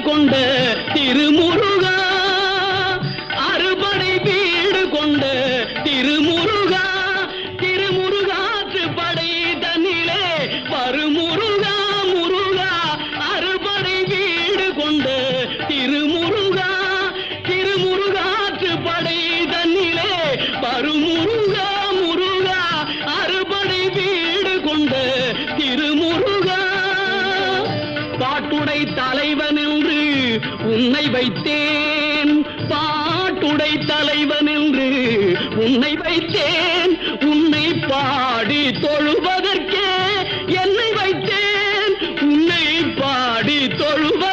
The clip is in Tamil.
கொண்ட திருமுருகா, அறுபடை வீடு கொண்ட திருமுருகா, திருமுருகாற்று படை தன்னிலே வருமுருகா முருகா, அறுபடை வீடு கொண்ட திருமுருகா, திருமுருகாற்று படை தன்னிலே வருமுருகா முருகா, அறுபடை வீடு கொண்ட திருமுருகா. பாட்டுடை தலைவன் என்று உன்னை வைத்தேன், பாட்டுடை தலைவன் என்று உன்னை வைத்தேன், உன்னை பாடி தொழுவதற்கே என்னை வைத்தேன், உன்னை பாடி தொழுவ